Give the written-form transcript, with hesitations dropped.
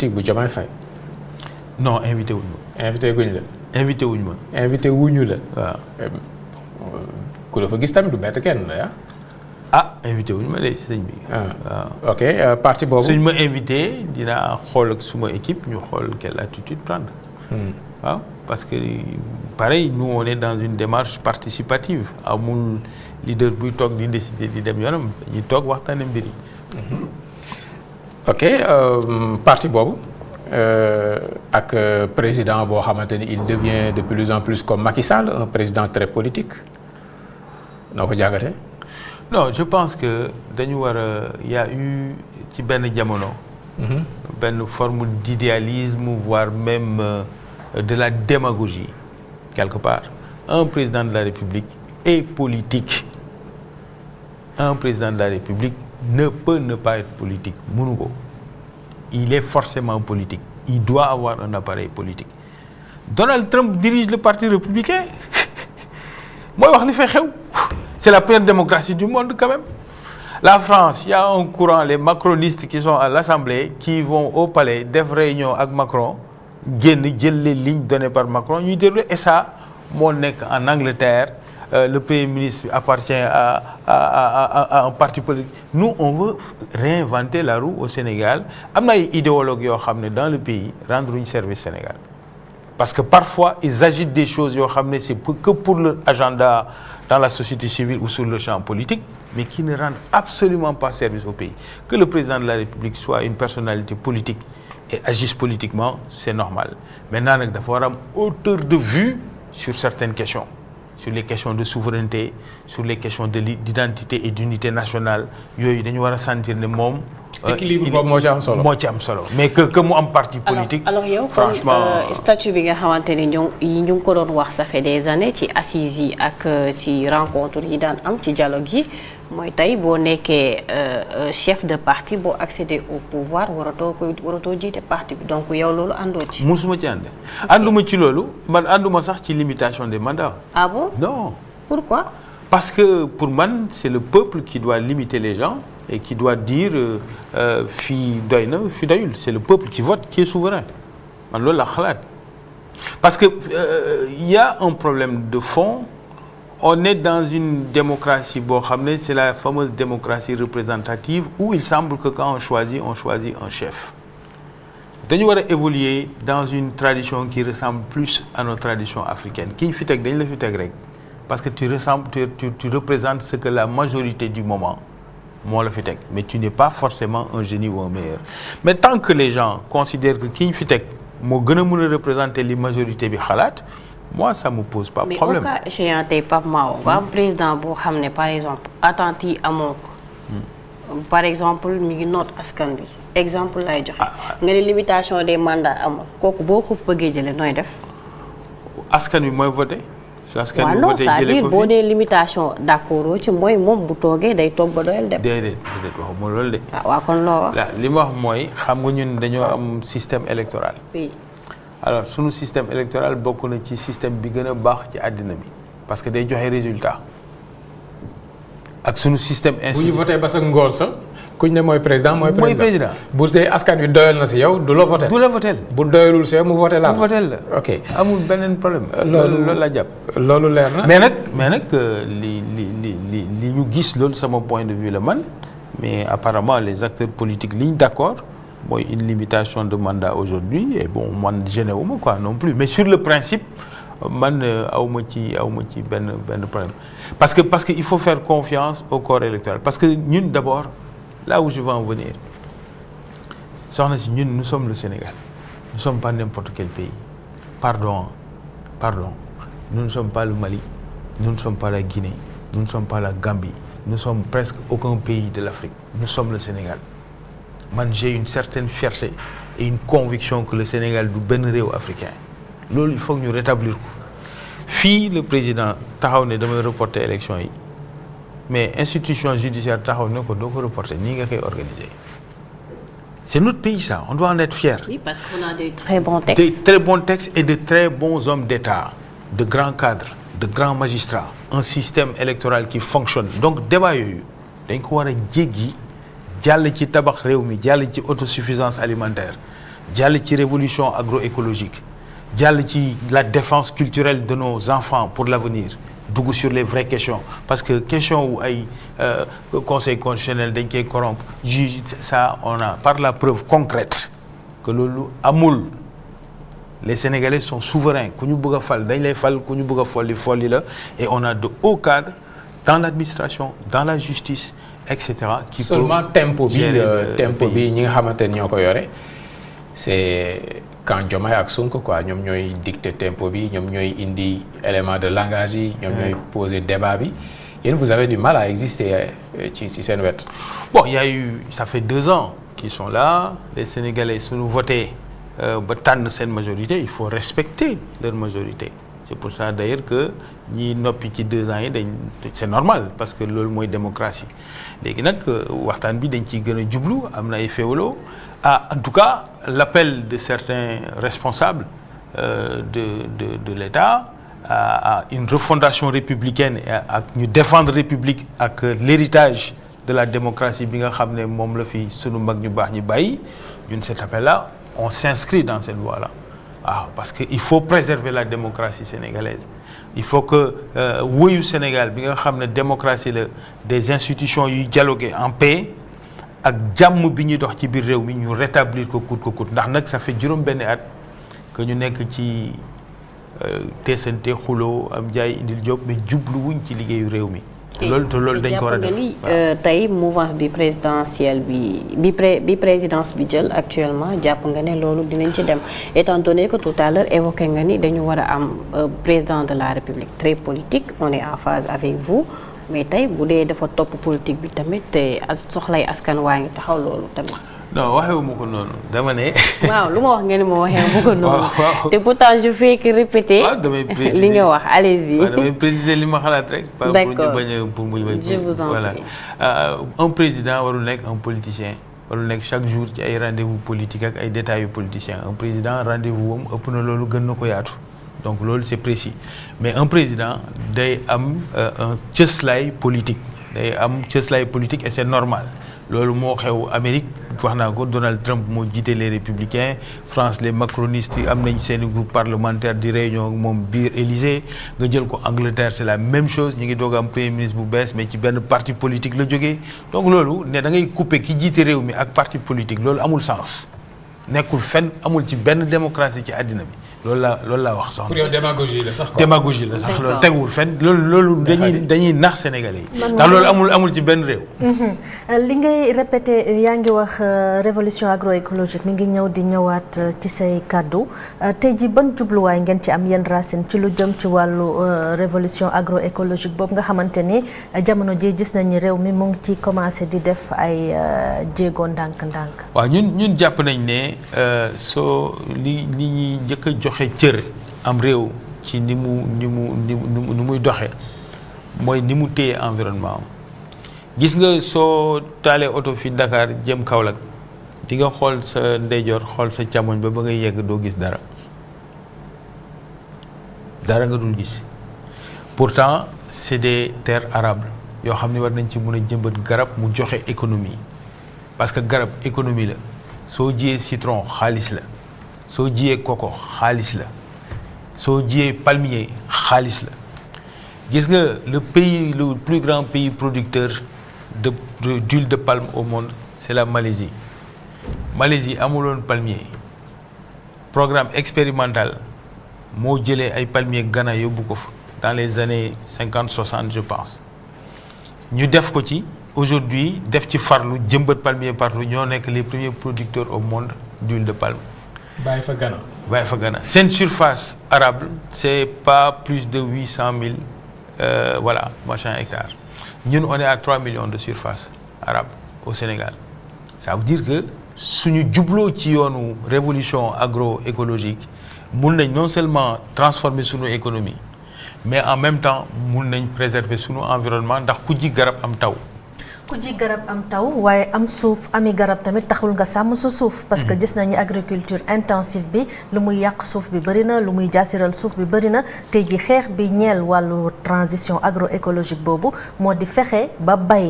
politique bu Diomaye Faye. non invité wuñ ma. invité guñ la. invité wuñ ma. invité wuñu la. waaw. ku la fa gis tamit du bett kenn la invité wuñ ma léegi sëñ bi. waaw ok parti boobu. suñ ma invité dinaa xool ak suma équipe ñu xool quelle attitude prendre. waaw parce que pareil nous on est dans une démarche participative amul leader buy toog di décider di dem yoonam dañuy toog waxtaane mbir yi. ok parti boobu ak président boo xamante ni il devient de plus en plus comme Macky Sall un président très politique noo ko jàngatee. non je pense que dañu war a y a eu ci benn jamono. benn forme d'idéalisme voire même de la démagogie quelque part. Un président de la République est politique. Un président de la République ne peut ne pas être politique mënu ko. Il est forcément politique. Il doit avoir un appareil politique. Donald Trump dirige le parti républicain mooy wax li fay xew. C'est la première démocratie du monde quand même. La France, il y a un courant, les macronistes qui sont à l'Assemblée, qui vont au palais, def réunion avec Macron, génn jël les lignes données par Macron, ñuy déroulé et ça moo nekk en Angleterre, le Premier ministre appartient à un parti politique. Nous, on veut réinventer la roue au Sénégal. Am na ay idéologues yoo xam ne dans le pays rendre un service Sénégal. Parce que parfois, ils agitent des choses yoo xam ne c'est que pour leur agenda dans la société civile ou sur le champ politique, mais qui ne rendent absolument pas service au pays. Que le président de la République soit une personnalité politique et agisse politiquement, c'est normal. Maintenant, il faut avoir hauteur de vue sur certaines questions. Sur les questions de souveraineté, sur les questions d'identité et d'unité nationale. Yooyu dañu war a sentir ne moom. équilibre boobu moo ci am solo. moo ci am solo mais que mu am parti politique. alors yow franchement statut bi nga xamante ni ñu ngi ko doon wax ça fait des années ci assises yi ak ci rencontre yi daan am ci dialogue yi mooy tey boo nekkee chef de parti boo accéder au pouvoir waratoo jiite parti bi donc yow loolu àndoo ci. musuma ci ànd. ànduma ci loolu man ànduma sax ci limitation des mandats. Ah bon? Non. Pourquoi? Parce que pour man c'est le peuple qui doit limiter les gens et qui doit dire fii doy na fii doyul. C'est le peuple qui vote qui est souverain man loolu la xalaat parce que y a un problème de fond. On est dans une démocratie boo xam ne c'est la fameuse démocratie représentative où il semble que quand on choisit un chef. Dañu war a évoluer dans une tradition qui ressemble plus à nos traditions africaines kii fi teg dañ la fi teg rek parce que tu représentes ce que la majorité du moment moo la fi teg mais tu n'es pas forcément un génie ou un meilleur mais tant que les gens considèrent que kii fi teg moo gën a mën a représenter li majorité bi xalaat moi ça me pose pas problème. mais au cas échéant tey Pape Mahawa nga am président boo xam ne par exemple attentes yi amoo ko par exemple mi ngi noot askan bi exemple lay joxe nga ne limitation des mandats amoo kooku boo ko bëggee jëlee nooy def. askan bi mooy voté. su askan bi non voté jëlee ko fi boo dee limitation d'accord ci mooy moom bu toogee day toog ba doyal dem. déedéet waxuma loolu de. waaw kon loo wax. li ma wax mooy xam nga ñun dañoo am système électoral. oui. alors sunu système électoral bokk na ci système bi gën a baax ci àddina bi parce que day joxe résultat ak sunu système. bu ñu voté ba sa ngoon sax kuñ ne mooy président mooy président. bu dee askan wi doyal na si yow du la voté. du la voté bu doyalul si yow mu voté la. mu voté la ok amul beneen problème. loolu la jàpp. loolu leer na. mais nag li ñu gis loolu sama point de vue la man mais apparemment les acteurs politiques liñ d'accord. mooy une limitation de mandat aujourd'hui et bon man gêné wu ma quoi non plus mais sur le principe man awma ci benn problème parce que il faut faire confiance au corps électoral parce que ñun d'abord là où je veux en venir soxna si ñun nous sommes le Sénégal nous sommes pas n'importe quel pays pardon nous ne sommes pas le Mali nous ne sommes pas la Guinée nous ne sommes pas la Gambie nous sommes presque aucun pays de l'Afrique nous sommes le Sénégal. Man j'ai une certaine fierté et une conviction que le Sénégal du benn réew africain loolu il faut que ñu rétablir ko fii le président taxaw ne damay reporter élection yi mais institution judiciaire taxaw ne ko doo ko reporter nii nga koy organiser c'est notre pays ça on doit en être fier. Oui, parce qu'on a des très bons textes. Des très bons textes et de très bons hommes d'État de grands cadres de grands magistrats un système électoral qui fonctionne donc débat yooyu dañ ko war a jéggi. jàll ci tabax réew mi jàll ci autosuffisance alimentaire jàll ci révolution agroécologique jàll ci la défense culturelle de nos enfants pour l'avenir dugg sur les vraies questions parce que question wu ay conseil constitutionnel dañ koy corrompre juge ça on a par la preuve concrète que loolu amul. Les Sénégalais sont souverains ku ñu bëgg a fal dañ lay fal ku ñu bëgg a folli la et on a de hauts cadres dans l'administration dans la justice et cetera. qui seulement tempo bi ñi nga xamante ne ñoo ko yore c'est quand Diomaye ak Sonko quoi ñoom ñooy dicter tempo bi ñoom ñooy indi élément de langage yi. ñoom ñooy poser débat bi yéen vous avez du mal à exister ci seen wet. Bon il y a eu ça fait 2 ans qu'ils sont là les Sénégalais suñu voté. Ba tànn seen majorité il faut respecter leur majorité c'est pour ça d'ailleurs que ñi noppi ci 2 ans yi dañ c'est normal parce que loolu mooy démocratie léegi nag waxtaan bi dañ ciy gën a jublu am na ay féewaloo en tout cas l'appel de certains responsables de l'État à une refondation républicaine ak ñu défendre république ak l'héritage de la démocratie bi nga xam ne moom la fi sunu mag ñu baax ñi bàyyi ñun cet appel là on s'inscrit dans cette voie-là parce que il faut préserver la démocratie sénégalaise il faut que wuyu Sénégal bi nga xam ne démocratie la des institutions yuy dialoguer en paix ak jàmm bi ñuy dox ci biir réew mi ñu rétablir ko coûte ndax nag ça fait juróom-benni at que ñu nekk ci teesante xuloo am jaay indil job mais jubluwuñ ci liggéeyu réew mi. loolu dañ ko war a def tey mouvance bi présidentielle bi présidence bi jël actuellement jàpp nga ne loolu dinañ ci dem étant donné que tout à l'heure évoqué nga ni dañu war a am président de la République très politique on est en phase avec vous mais tey bu dee dafa topp politique bi tamit te soxlay askan waa ngi taxaw loolu tamit. non waxewu ma ko noonu dama ne. waaw lu ma wax nga ni ma waxee ma ko noonu. te pourtant je fais que répéter. li nga wax allez-y. damay préciser li ma xalaat rek. d'accord pour mu bañ je vous en prie. un président warul nekk un politicien warul nekk chaque jour ci ay rendez-vous politique ak ay détails yu politicien un président rendez-vous am ëpp na loolu gën na ko yaatu donc loolu c'est précis mais un président day am un cëslaay politique day am cëslaay politique et c'est normal. loolu moo xew Amérique wax naa ko Donald Trump moo jiite les républicains France les macronistes am nañ seeni groupe parlementaire di réunion moom biir Élysée nga jël ko Angleterre c'est la même chose ñu ngi doog am premier ministre bu bees mais ci benn parti politique la jógee donc loolu ne da ngay couper ki jiite réew mi ak parti politique loolu amul sens nekkul fenn amul ci benn démocratie ci àddina bi loolu laa wax soxna. pour yow démagogie la sax quoi. démagogie la sax loolu teguwul fenn loolu dañuy nax Sénégalais yi. ndax loolu amul ci benn réew. li ngay répété yaa ngi wax révolution agroécologique mi ngi ñëw di ñëwaat ci say kàddu tey ji ban jubluwaay ngeen ci am yenn racine ci lu jëm ci wàllu révolution agroécologique boobu nga xamante ni jamono ji gis nañu réew mi mu ngi ci commencé di def ay jéego ndànk-ndànk. waaw ñun jàpp nañ ne soo li ñuy njëkk a joxe cër am réew ci ni muy doxe mooy ni mu téye environnement am gis nga soo taalee oto fi Dakar jëm Kaolack di nga xool sa ndeyjoor xool sa càmmoñ ba ngay yegg doo gis dara nga dul gis pourtant c'est des terres arables yoo xam ne war nañ ci mën a jëmbat garab mu joxe économie parce que garab économie la soo jiyee citron xaalis la soo jiyee coco xaalis la soo jiyee palmier xaalis la gis nga le plus grand pays producteur d'huile de palme au monde c'est la Malaisie amuloon palmier programme expérimental moo jëlee ay palmier Ghana yóbbu ko fa dans les années 50-60 je pense ñu def ko ci aujourd'hui def ci farlu jëmbat palmier partout ñoo nekk les premiers producteurs au monde d'huile de palme. bàyyi fa Ghana. seen surface arable c'est pas plus de 800 000 hectares ñun on est à 3 millions de surface arable au Sénégal ça veut dire que suñu jubloo ci yoonu révolution agroécologique mun nañ non seulement transformer suñu économie mais en même temps mun nañ préserver suñu environnement ndax ku ji garab am taw. ku ji garab am taw waaye am suuf ami garab tamit taxul nga sàmm sa suuf parce que gis nañu agriculture intensive bi lu muy yàq suuf bi bëri na lu muy jaasiral suuf bi bëri na tey ji xeex bi ñeel wàllu transition agroécologique boobu moo di fexe ba bay